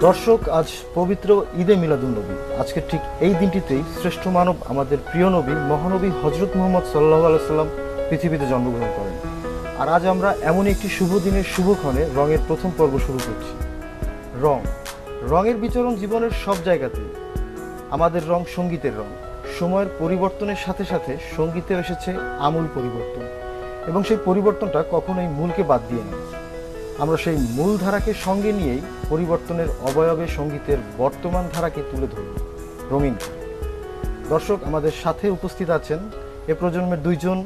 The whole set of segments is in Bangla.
দর্শক, আজ পবিত্র ঈদে মিলাদুন্নবী। আজকে ঠিক এই দিনটিতেই শ্রেষ্ঠ মানব আমাদের প্রিয় নবী মহানবী হজরত মুহাম্মদ সাল্লাল্লাহু আলাইহি সাল্লাম পৃথিবীতে জন্মগ্রহণ করেন। আর আজ আমরা এমন একটি শুভ দিনের শুভক্ষণে রঙের প্রথম পর্ব শুরু করছি। রঙের বিচরণ জীবনের সব জায়গাতেই। আমাদের রং সঙ্গীতের রং। সময়ের পরিবর্তনের সাথে সাথে সঙ্গীতে এসেছে আমূল পরিবর্তন, এবং সেই পরিবর্তনটা কখনোই মূলকে বাদ দিয়ে না। আমরা সেই মূল ধারাকে সঙ্গে নিয়েই পরিবর্তনের অবয়বে সঙ্গীতের বর্তমান ধারাকে তুলে ধরব রঙিন। দর্শক, আমাদের সাথে উপস্থিত আছেন এ প্রজন্মের দুইজন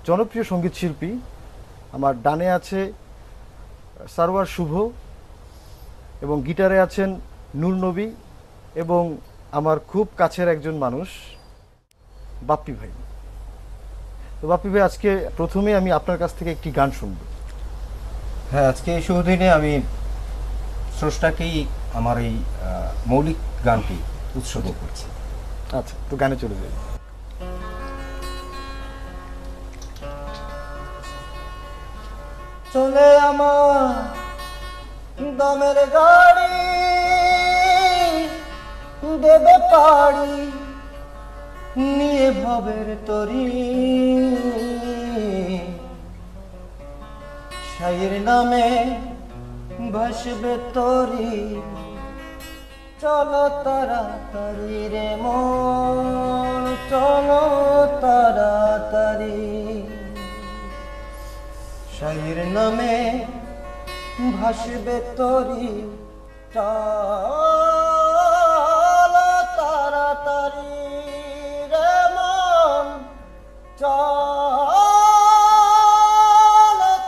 জনপ্রিয় সঙ্গীত শিল্পী। আমার ডানে আছে সারওয়ার শুভ, এবং গিটারে আছেন নূর নবী, এবং আমার খুব কাছের একজন মানুষ বাপ্পি ভাই। তো বাপ্পি ভাই, আজকে প্রথমে আমি আপনার কাছ থেকে একটি গান শুনব। হ্যাঁ, আজকে এই শুভ দিনে আমি স্রষ্টাকেই আমার এই মৌলিক গানটি উৎসর্গ করছি। আচ্ছা, তো গানে চলে যাই। চলে আমার দমের গাড়ি, দেবে পাড়ি নিয়ে ভবের তরি, শাইর নামে ভাসবে তরি। চলো তাড়াতাড়ি রে মন, চলো তাড়াতাড়ি, শাইর নামে ভাসবে তরি। চলো তাড়াতাড়ি রে মন, চলো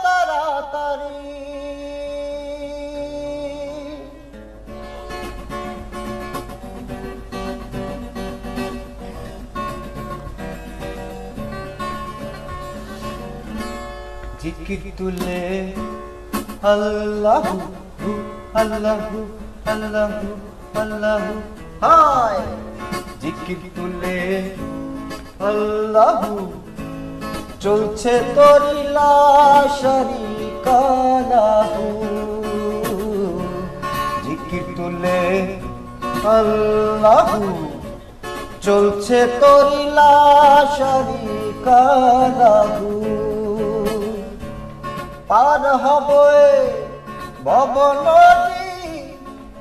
তাড়াতাড়ি। জিকির তুলে আল্লাহু আল্লাহু আল্লাহু আল্লাহু, হায় জিকির তুলে আল্লাহু, চলছে তোরি লাশারি কালাহু। জিকির তুলে আল্লাহু, চলছে তোরি লাশারি কালাহু। পার হবে ভব নদী,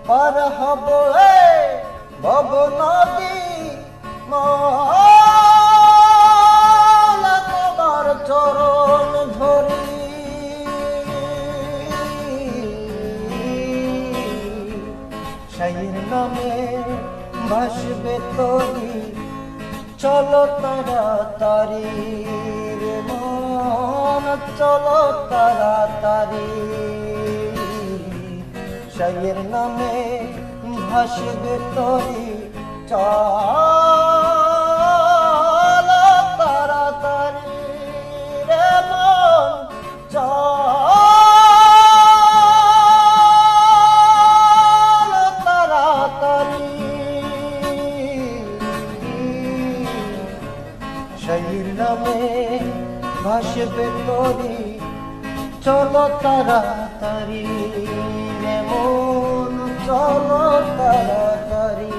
পার হবে ভব নদী, মওলা তোমার চরণ ধরি। শাইর নামে ভাসবে তরি। চলো তাড়াতাড়ি রে মন, চলো তাড়াতাড়ি, শাইর নামে ভাসবে তরি। চলো তাড়াতাড়ি রে মন, চলো তাড়াতাড়ি, শাইর নামে ভাসবে তরি। চলো তাড়াতাড়ি রে মন, চলো তাড়াতাড়ি,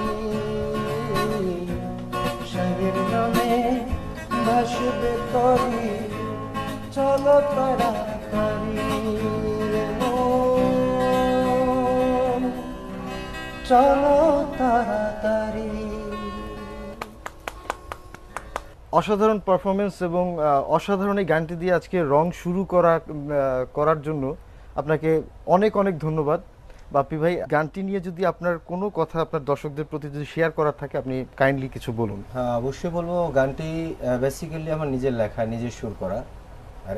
শাইর নামে ভাসবে তরি। চলো তাড়াতাড়ি রে মন, চলো তাড়াতাড়ি। অসাধারণ পারফরমেন্স এবং অসাধারণ এই গানটি দিয়ে আজকে রং শুরু করার জন্য আপনাকে অনেক অনেক ধন্যবাদ বাপ্পি ভাই। গানটি নিয়ে যদি আপনার কোনো কথা আপনার দর্শকদের প্রতি যদি শেয়ার করার থাকে, আপনি কাইন্ডলি কিছু বলুন। হ্যাঁ, অবশ্যই বলবো। গানটি বেসিক্যালি আমার নিজের লেখা, নিজের সুর করা। আর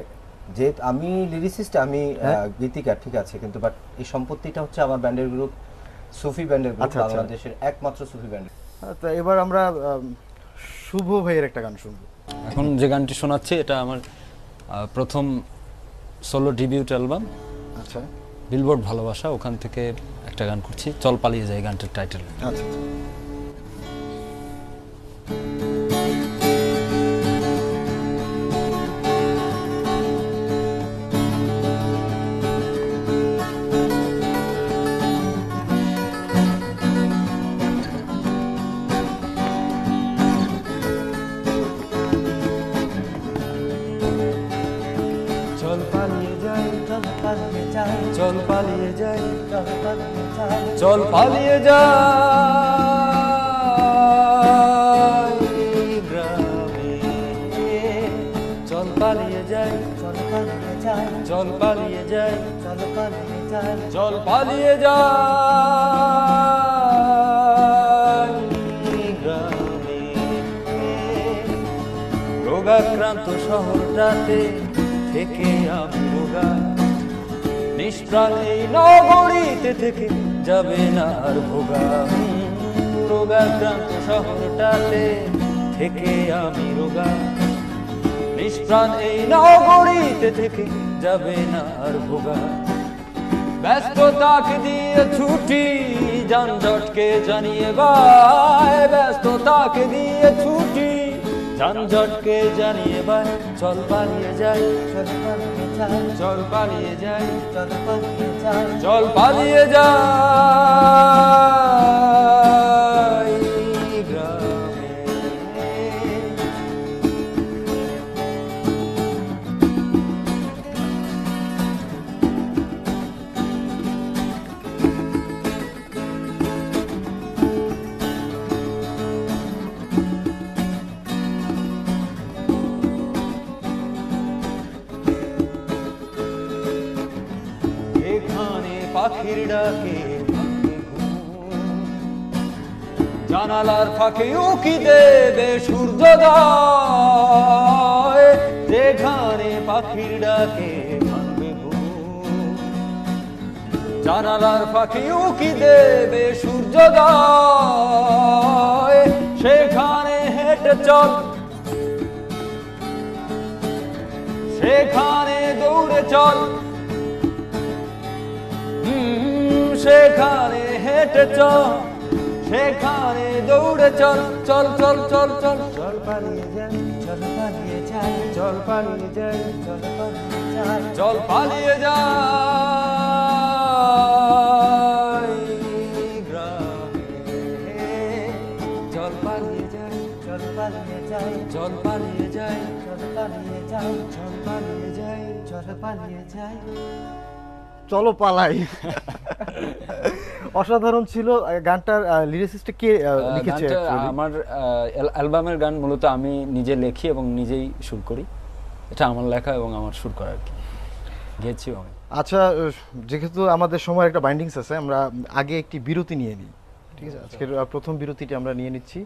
যে আমি লিরিসিস্ট, আমি গীতিকার, ঠিক আছে, কিন্তু বাট এই সম্পত্তিটা হচ্ছে আমার ব্যান্ডের গ্রুপ, সুফি ব্যান্ডের গ্রুপ, বাংলাদেশের একমাত্র সুফি ব্যান্ড। তো এবার আমরা শুভ ভাইয়ের একটা গান শুনবো। এখন যে গানটি শোনাচ্ছি এটা আমার প্রথম সোলো ডিবিউট অ্যালবাম। আচ্ছা, বিলবোর্ড ভালোবাসা, ওখান থেকে একটা গান করছি, চল পালিয়ে যায় গানটার টাইটেল। আচ্ছা। যাই, চল পালিয়ে যাই, চল পালিয়ে যাই গ্রামে, চল পালিয়ে যাই, চল পালিয়ে যাই, চল পালিয়ে যাই, চল পালিয়ে যাই, চল পালিয়ে যাই গ্রামে। রোগাক্রান্ত শহরটাতে থেকে আমি রোগা, নিষ্প্রাণ এই নগরীতে থেকে যাবে না আর ভোগা। রোগাক্রান্ত শহরটাতে থেকে আমি রোগা, নিষ্প্রাণ এই নগরীতে থেকে যাবে না আর ভোগা। ব্যস্ততাকে দিয়ে ছুটি যানজটকে জানিয়ে বাই, ব্যস্ততাকে দিয়ে ছুটি যানজটকে জানিয়ে বাই, চল পালিয়ে যাই, চল পালিয়ে যাই, চল পালিয়ে যাই, চল পালিয়ে যাই, চল পালিয়ে যাই গ্রামে। এখানে পাখির ডাকে ভাঙে ঘুম, জানালার ফাঁকে উকি দেবে সূর্যোদয়। যেখানে পাখির ডাকে ভাঙবে ঘুম, জানালার ফাঁকে উকি দেবে সূর্যোদয়। সেখানে হেঁটে চল, সেখানে দৌড়ে চল, সেখানে হেঁটে চল, সেখানে দৌড়ে চল, চল চল চল চল, চল পালিয়ে যাই, চল পালিয়ে যাই, চল পালিয়ে যাই, চল পালিয়ে যাই, চল পালিয়ে যাই গ্রামে, চল পালিয়ে যাই, চল পালিয়ে যাই, চল পালিয়ে যাই, চল পালিয়ে যাই, চল পালিয়ে যাই, চল পালিয়ে যাই। চলো পালাই। অসাধারণ ছিল গানটার লিরিসিস্টটা কে লিখেছে? গানটা actually? আমার অ্যালবামের গান মূলত আমি নিজে লেখি এবং নিজেই সুর করি। এটা আমার লেখা এবং আমার সুর করা আর কি, গেয়েছিও আমি। আচ্ছা, যেহেতু আমাদের সময় একটা বাইন্ডিংস আছে, আমরা আগে একটি বিরতি নিয়ে নিই, ঠিক আছে? আজকের প্রথম বিরতিটি আমরা নিয়ে নিচ্ছি।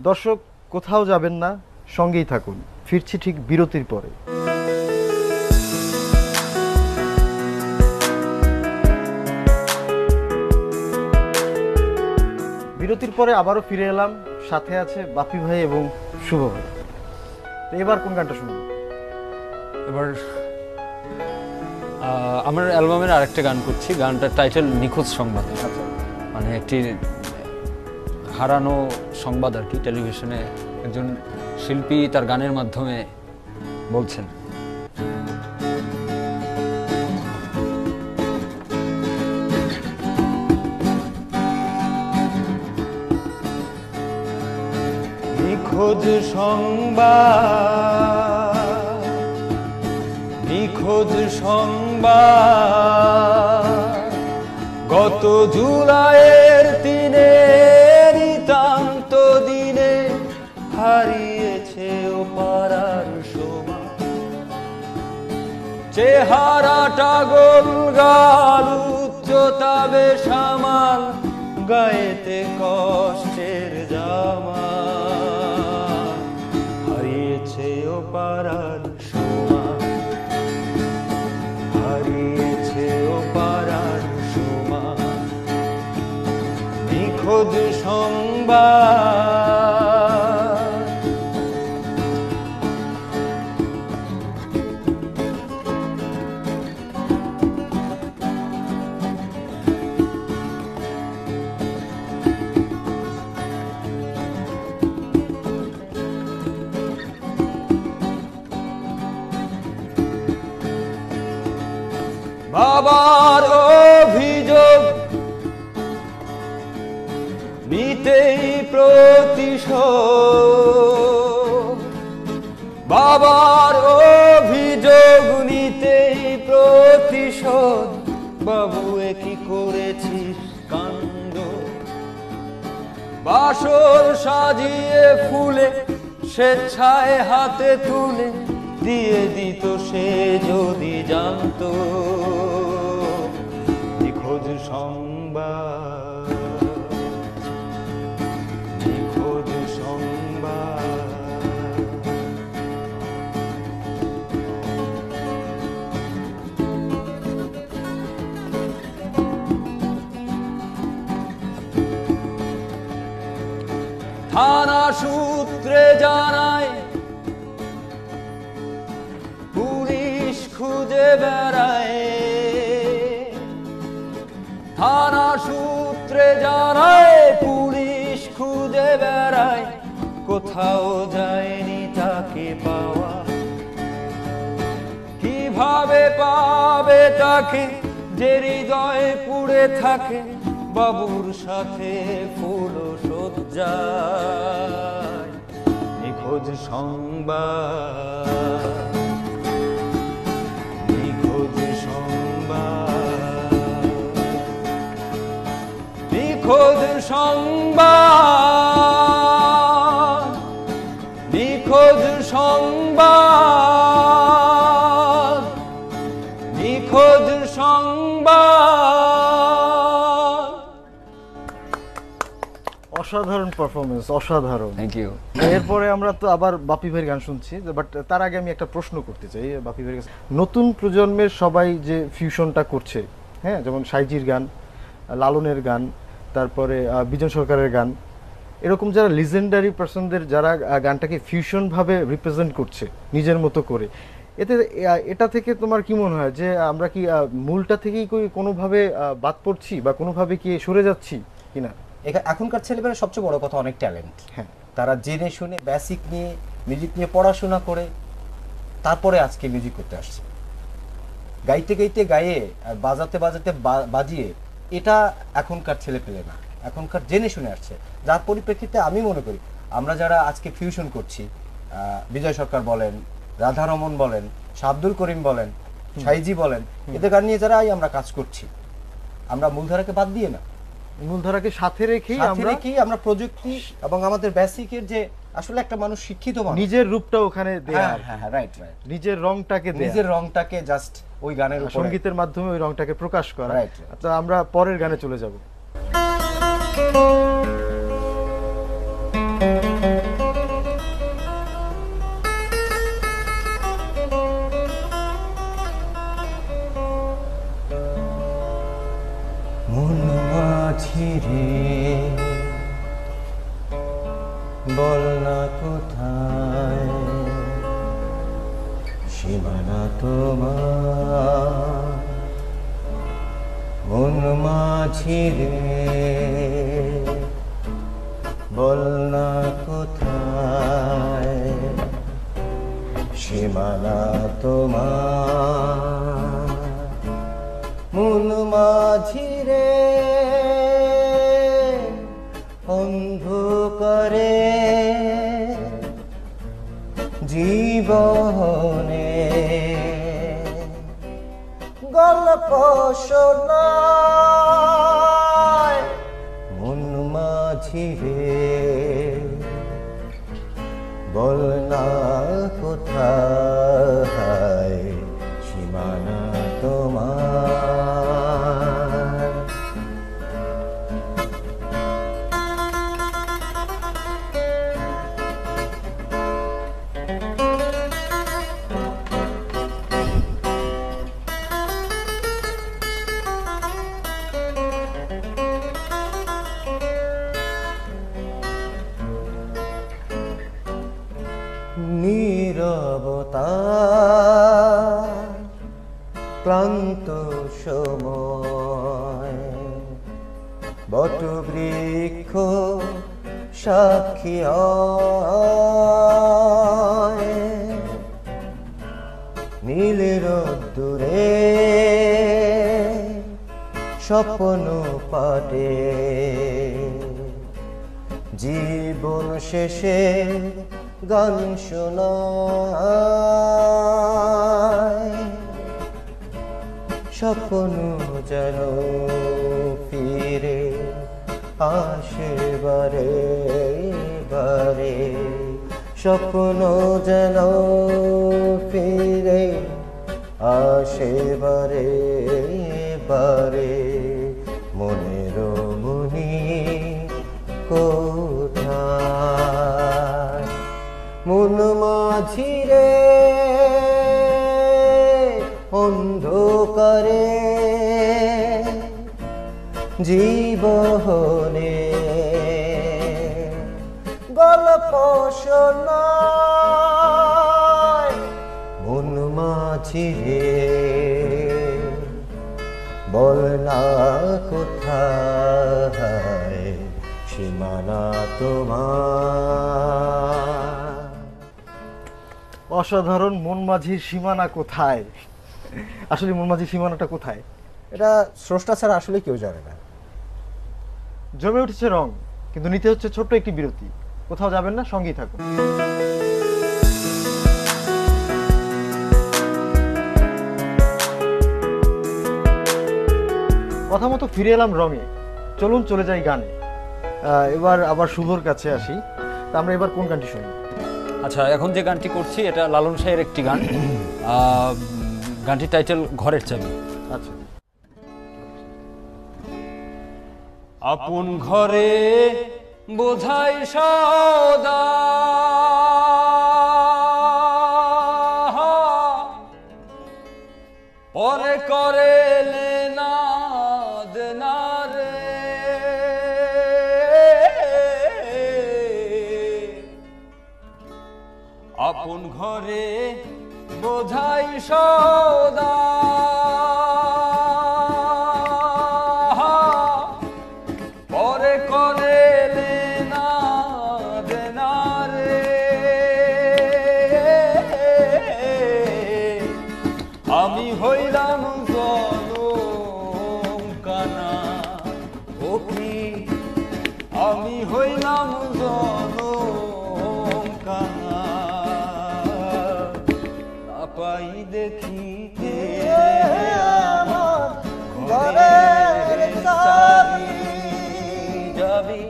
দর্শক কোথাও যাবেন না, সঙ্গেই থাকুন, ফিরছি ঠিক বিরতির পরে। বিরতির পরে আবারও ফিরে এলাম, সাথে আছে বাপি ভাই এবং শুভ ভাই। তো এবার কোন গানটা শুনবো? এবার আমার অ্যালবামের আরেকটা গান করছি, গানটার টাইটেল নিখোঁজ সংবাদ। মানে একটি হারানো সংবাদ আর কি, টেলিভিশনে একজন শিল্পী তার গানের মাধ্যমে বলছেন। নিখোঁজ সংবাদ, নিখোঁজ সংবাদ, গত জুলাইয়ের দিনে নিতান্ত দিনে হারিয়েছে ও পাড়ার সোমা। চেহারাটা গোলগাল, উচ্চতা বেসামাল, গায়েতে কষ্টের জামা। হারিয়েছে ও পাড়ার সোমা, হারিয়েছে ও পাড়ার সোমা। নিখোঁজ সংবাদ, বাবার অভিযোগ নিতেই প্রতিশোধ, বাবার অভিযোগ নিতেই প্রতিশোধ। বাবু বাসর সাজিয়ে ফুলে স্বেচ্ছায় হাতে তুলে দিয়ে দিত সে যদি জানতো নিখোঁজ সংবাদ, নিখোঁজ সংবাদ। থানা সূত্রে জানায় পুলিশ খুঁজে বেড়ায়, থানা সূত্রে জানায় পুলিশ খুঁজে বেড়ায়, কোথাও যায়নি তাকে পাওয়া। কিভাবে পাবে তাকে যে হৃদয়ে পুড়ে থাকে বাবুর সাথে ফুল সজ্জায়। নিখোঁজ সংবাদ, নিখোঁজ সংবাদ, নিখোঁজ সংবাদ, নিখোঁজ সংবাদ, নিখোঁজ সংবাদ। অসাধারণ পারফরমেন্স, অসাধারণ। Thank you. এরপরে আমরা তো আবার বাপি ভাইয়ের গান শুনছি, বাট তার আগে আমি একটা প্রশ্ন করতে চাই বাপি ভাইয়ের কাছে। নতুন প্রজন্মের সবাই যে ফিউশনটা করছে, হ্যাঁ, যেমন সাইজির গান, লালনের গান, তারপরে বিজন সরকারের গান, এরকম যারা লিজেন্ডারি পার্সনদের যারা গানটাকে ফিউশন ভাবে রিপ্রেজেন্ট করছে নিজের মতো করে, এতে এটা থেকে তোমার কি মনে হয় যে আমরা কি মূলটা থেকেই কোনোভাবে বাদ পড়ছি বা কোনোভাবে কি সরে যাচ্ছি কিনা? এখনকার ছেলেমেয়েরা সবচেয়ে বড় কথা অনেক ট্যালেন্ট। হ্যাঁ, তারা জেনে শুনে বেসিক নিয়ে মিউজিক নিয়ে পড়াশোনা করে তারপরে আজকে মিউজিক করতে আসছে। গাইতে গাইতে গায়ে আর বাজাতে বাজাতে বাজিয়ে এটা এখনকার ছেলে পেলে না, এখনকার জেনে শুনে আসছে। যার পরিপ্রেক্ষিতে আমি মনে করি আমরা যারা আজকে ফিউশন করছি, বিজয় সরকার বলেন, রাধারমন বলেন, আব্দুল করিম বলেন, সাইজি বলেন, এদের গান নিয়ে যারা আমরা কাজ করছি, আমরা মূলধারাকে বাদ দিয়ে না, মূলধারাকে সাথে রেখেই আমরা প্রযুক্তি এবং আমাদের বেসিকের যে আসলে একটা মানুষ শিক্ষিত মানুষ নিজের রূপটা ওখানে দেয়া, হ্যাঁ রাইট রাইট, নিজের রংটাকে দেয়া, নিজের রংটাকে জাস্ট ওই গানের উপরে সঙ্গীতের মাধ্যমে ওই রংটাকে প্রকাশ করা। Right. তো আমরা পরের গানে চলে যাব। মন মাঝি রে বল না কোথায় সীমানা তোমার, মন মাঝি রে বল না কোথায় সীমানা তোমার, মন মাঝি রে অন্ধকারে জীবনে গল্প শোনায়, মন মাঝি রে বল না কোথায় সীমানা তোমার। নীরবতা ক্লান্ত সময় বটবৃক্ষ সাক্ষী হয়, নীল রোদ্দুরে স্বপ্ন পাটে জীবন শেষে গান শোনায়, স্বপ্ন যেন ফিরে আসে বারে বারে, স্বপ্ন যেন ফিরে আসে বারে বারে, মনের মনি কোথায়? মন মাঝিরে অন্ধকারে জীবনে গল্প শোনায়, মন মাঝিরে বল না কোথায় সীমানা তোমার? অসাধারণ। মন মাঝির সীমানা কোথায়? আসলে মন মাঝির সীমানাটা কোথায়? এটা স্রষ্টা ছাড়া আসলে কেউ জানে না। জমে উঠেছে রং, কিন্তু নিতে হচ্ছে ছোট্ট একটি বিরতি। কোথাও যাবেন না, সঙ্গেই থাকুন। কথা মতো ফিরে এলাম রঙে। চলুন চলে যাই গানে। এবার আবার শুভর কাছে আসি। তা আমরা এবার কোন গানটি শুনি? আচ্ছা, এখন যে গানটি করছি এটা লালন শাহের একটি গান। গানটির টাইটেল ঘরের চাবি। আচ্ছা। আপন ঘরে বোঝাই সদা, পরে করে লেনা দেনা রে, আপন ঘরে বোঝাই সদা, পরে করে লেনা দেনা রে, আমি হইলাম জনম কানা, ও কি আমি হইলাম জনম কানা, না পাই দেখিতে আমার ঘরের চাবি, যাবি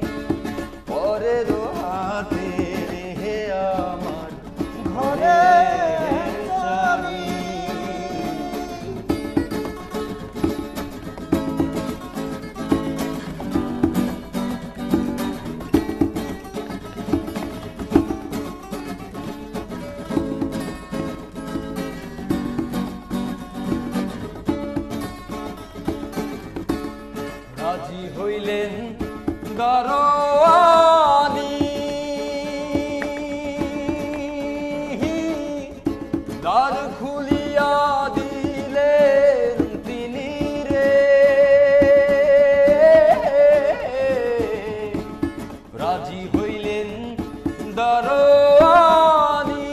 পরের হাতে রে আমার ঘরের চাবি। রাজি হইলেন দারোয়ানি, দ্বার খুলিয়া দিলেন তিনি রে, রাজি হইলেন দারোয়ানি,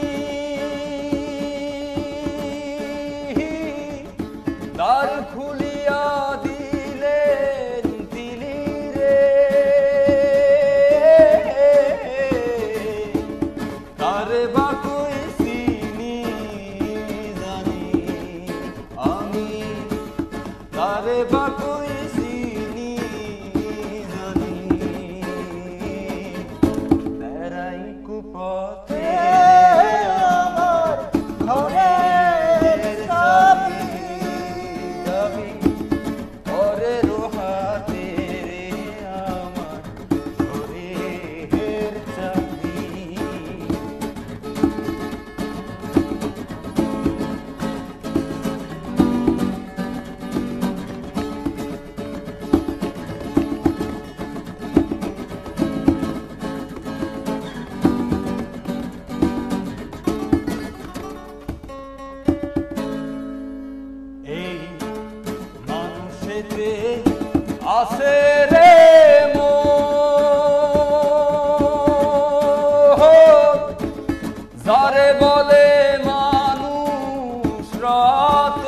দ্বার খুলিয়া দিলেন তিনি রে, তারে বা কই চিনি জানি আমি, তারে বা কই চিনি জানি, বেড়াই কুপথে আমার ঘরের চাবি, যাবি পরের হাতে রে আমার ঘরের চাবি। এই মানুষেতে আছে রে মোহ, যারে বলে মানুষ রাত,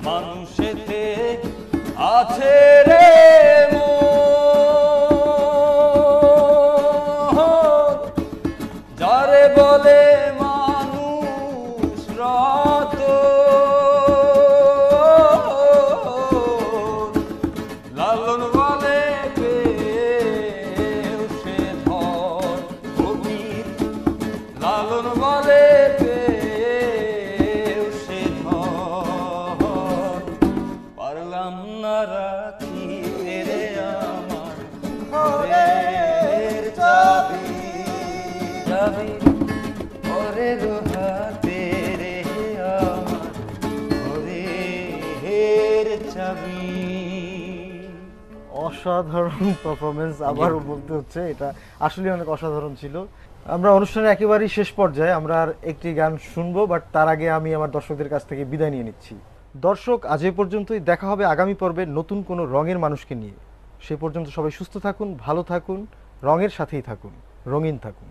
মানুষেতে আছে রে মোহ, যারে বলে মানুষ রাত, লালন বলে পেও সে ধর কবির, লালন বলে পেও সে ধর, পারলাম না রাখিতে রে আমার ঘরের চাবি, চাবি ওরে হাতে রে আমার ঘরের চাবি। অসাধারণ পারফরমেন্স, আবারও বলতে হচ্ছে, এটা আসলে অনেক অসাধারণ ছিল। আমরা অনুষ্ঠানের একেবারেই শেষ পর্যায়ে, আমরা আর একটি গান শুনবো, বাট তার আগে আমি আমার দর্শকদের কাছ থেকে বিদায় নিয়ে নিচ্ছি। দর্শক, আজ এ পর্যন্তই। দেখা হবে আগামী পর্বে নতুন কোনো রঙের মানুষকে নিয়ে। সে পর্যন্ত সবাই সুস্থ থাকুন, ভালো থাকুন, রঙের সাথেই থাকুন, রঙিন থাকুন।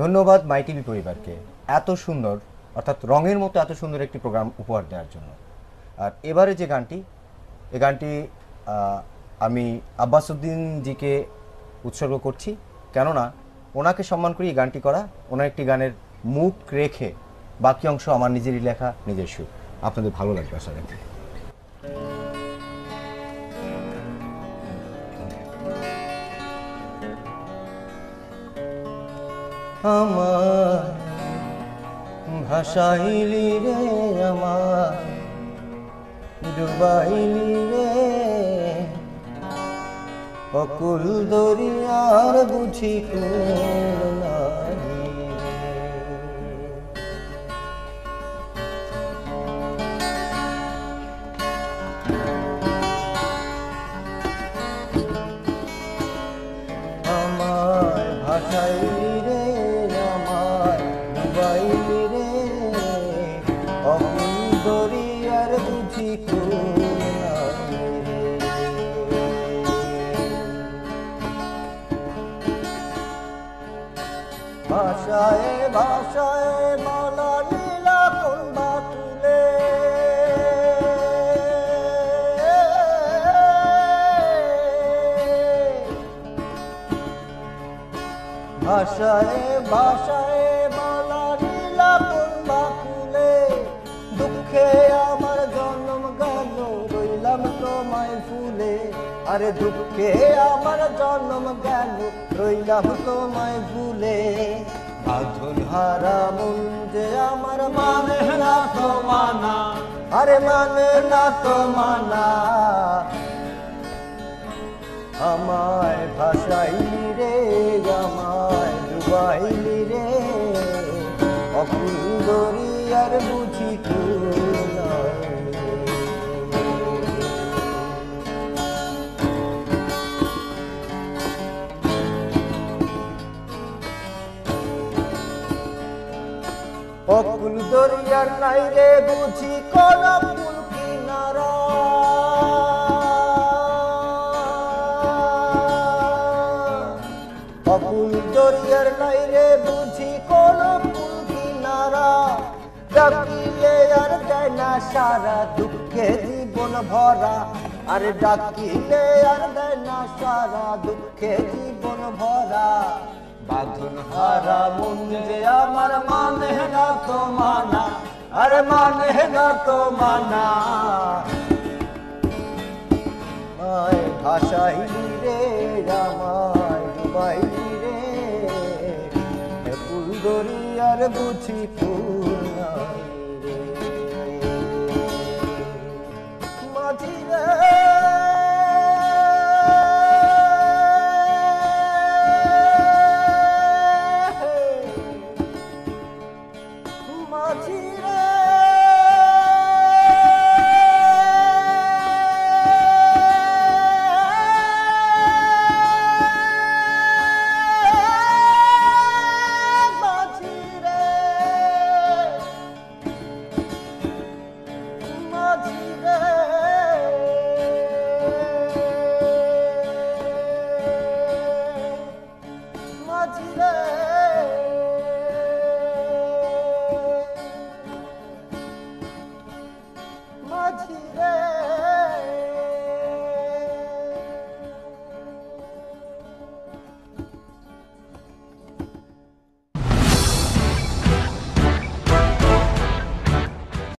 ধন্যবাদ মাই টিভি পরিবারকে এত সুন্দর, অর্থাৎ রঙের মতো এত সুন্দর একটি প্রোগ্রাম উপহার দেওয়ার জন্য। আর এবারে যে গানটি, এই গানটি আমি আব্বাসউদ্দিন জিকে উৎসর্গ করছি, কেননা ওনাকে সম্মান করি এই গানটি করা। ওনার একটি গানের মুখ রেখে বাকি অংশ আমার নিজেরই লেখা, নিজের সুর। আপনাদের ভালো লাগবে আশা রাখি। আমার ভাষাইলি রে, আমার ডুবাইলি রে, অকুল দরিয়ার বুঝি কুল নাহি রে। আমার ভাষাইলি রে, আমার ডুবাইলি রে, অকুল দরিয়ার বুঝি কুল নাহি রে। ভাষায় ভাষায় মালা লীলা কোন বাতুলে, ভাষায় ভাষায় মালা লীলা কোন বাতুলে, দুঃখে আমার জন্ম গেল রইলাম তোমায় ফুলে। আরে দুঃখে আমার জন্ম গেল রইলাম তোমায় ভুলে। বাঁধন হারা মন যে আমার মানে না তো মানা, আরে মানে না তো মানা। আমায় ভাষাইলি রে, আমায় ডুবাইলি রে, অকুল দরিয়ার বুঝি কুল নাহি। অকুল দরিয়ার নাই রে বুঝি কোন কুল কিনারা, অকুল দরিয়ার নাই রে বুঝি কোন কুল কিনারা। ডাকিলে আর দেয় না সারা, দুঃখে জীবন ভরা। আরে ডাকিলে আর দেয় না সারা, দুঃখে জীবন ভরা। বাঁধন হারা মন যে আমার মানে না তো মানা, আরে মানে না তো মানা। আমায় ভাষাইলি রে, আমায় ডুবাইলি রে, ফুল দরিয়ার বুঝি ফুল নাহি রে। মাঝি রে, মাঝি রে, মাঝি রে, মাঝি রে, মাঝি রে, মাঝি রে।